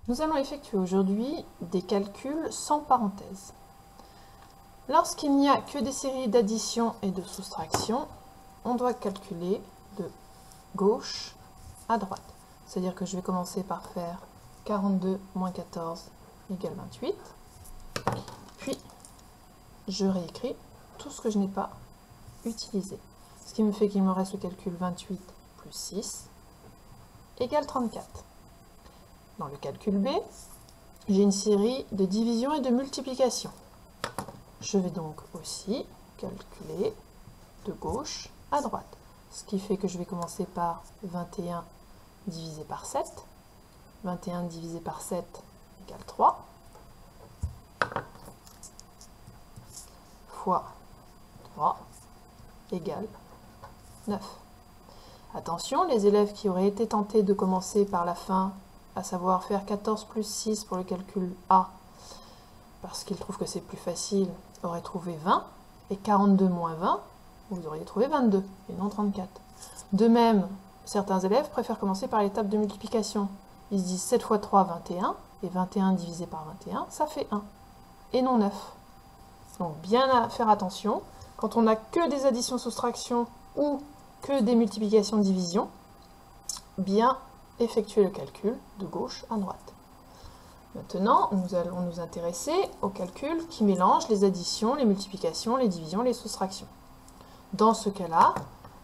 Nous allons effectuer aujourd'hui des calculs sans parenthèse. Lorsqu'il n'y a que des séries d'addition et de soustraction, on doit calculer de gauche à droite. C'est-à-dire que je vais commencer par faire 42 moins 14 égale 28. Puis, je réécris tout ce que je n'ai pas utilisé. Ce qui me fait qu'il me reste le calcul 28 plus 6 égale 34. Dans le calcul B, j'ai une série de division et de multiplication. Je vais donc aussi calculer de gauche à droite. Ce qui fait que je vais commencer par 21 divisé par 7. 21 divisé par 7 égale 3. Fois 3 égale 9. Attention, les élèves qui auraient été tentés de commencer par la fin, à savoir faire 14 plus 6 pour le calcul A, parce qu'ils trouvent que c'est plus facile, auraient trouvé 20, et 42 moins 20, vous auriez trouvé 22, et non 34. De même, certains élèves préfèrent commencer par l'étape de multiplication. Ils se disent 7 fois 3, 21, et 21 divisé par 21, ça fait 1, et non 9. Donc bien à faire attention, quand on n'a que des additions-soustractions ou que des multiplications-divisions, bien effectuer le calcul de gauche à droite. Maintenant, nous allons nous intéresser au calcul qui mélange les additions, les multiplications, les divisions, les soustractions. Dans ce cas-là,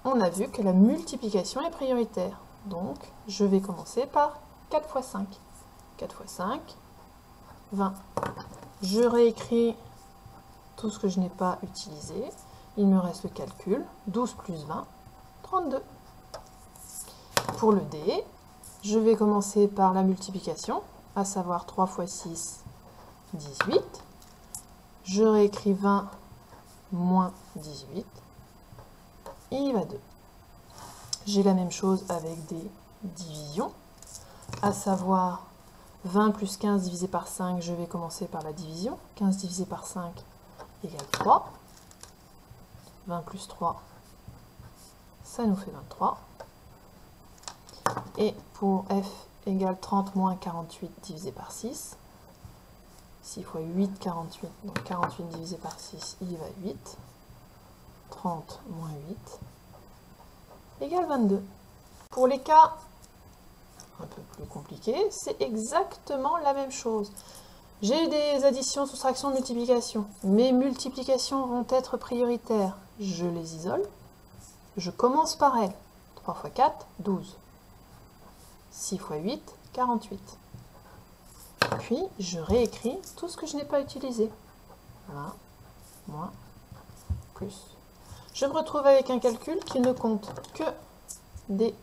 on a vu que la multiplication est prioritaire. Donc, je vais commencer par 4 fois 5. 4 fois 5, 20. Je réécris tout ce que je n'ai pas utilisé. Il me reste le calcul, 12 plus 20, 32. Pour le D, je vais commencer par la multiplication, à savoir 3 fois 6, 18. Je réécris 20 moins 18. Il va 2. J'ai la même chose avec des divisions, à savoir 20 plus 15 divisé par 5, je vais commencer par la division. 15 divisé par 5 égale 3. 20 plus 3, ça nous fait 23. Et pour F égale 30 moins 48 divisé par 6. 6 fois 8, 48. Donc 48 divisé par 6, il va 8. 30 moins 8 égale 22. Pour les cas un peu plus compliqués, c'est exactement la même chose. J'ai des additions, soustractions, multiplications. Mes multiplications vont être prioritaires. Je les isole. Je commence par elles. 3 fois 4, 12. 6 fois 8, 48. Puis, je réécris tout ce que je n'ai pas utilisé. 1, moins, plus. Je me retrouve avec un calcul qui ne compte que des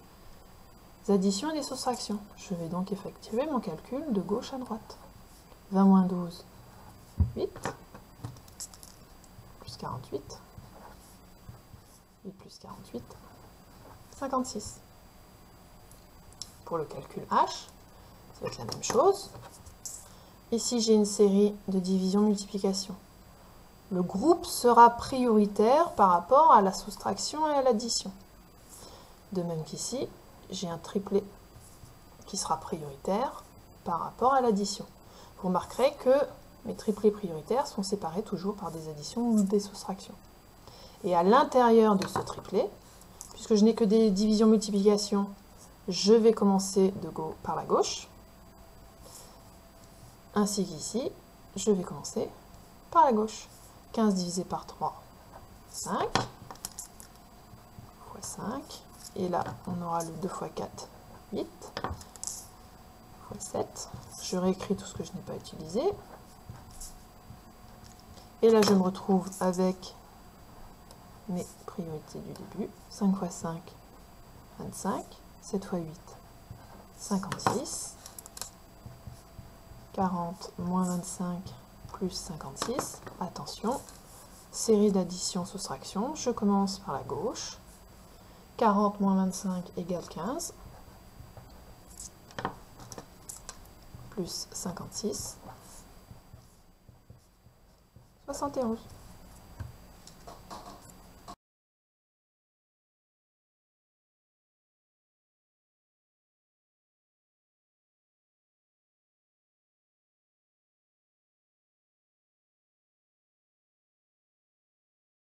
additions et des soustractions. Je vais donc effectuer mon calcul de gauche à droite. 20 moins 12, 8, plus 48, 8 plus 48, 56. Pour le calcul H, ça va être la même chose. Ici, j'ai une série de division-multiplication. Le groupe sera prioritaire par rapport à la soustraction et à l'addition. De même qu'ici, j'ai un triplet qui sera prioritaire par rapport à l'addition. Vous remarquerez que mes triplets prioritaires sont séparés toujours par des additions ou des soustractions. Et à l'intérieur de ce triplet, puisque je n'ai que des divisions-multiplications, je vais commencer par la gauche. Ainsi qu'ici, je vais commencer par la gauche. 15 divisé par 3, 5. Fois 5. Et là, on aura le 2 fois 4, 8. Fois 7. Je réécris tout ce que je n'ai pas utilisé. Et là, je me retrouve avec mes priorités du début. 5 fois 5, 25. 7 fois 8, 56. 40 moins 25 plus 56. Attention, série d'addition, soustraction. Je commence par la gauche. 40 moins 25 égale 15. Plus 56. 71.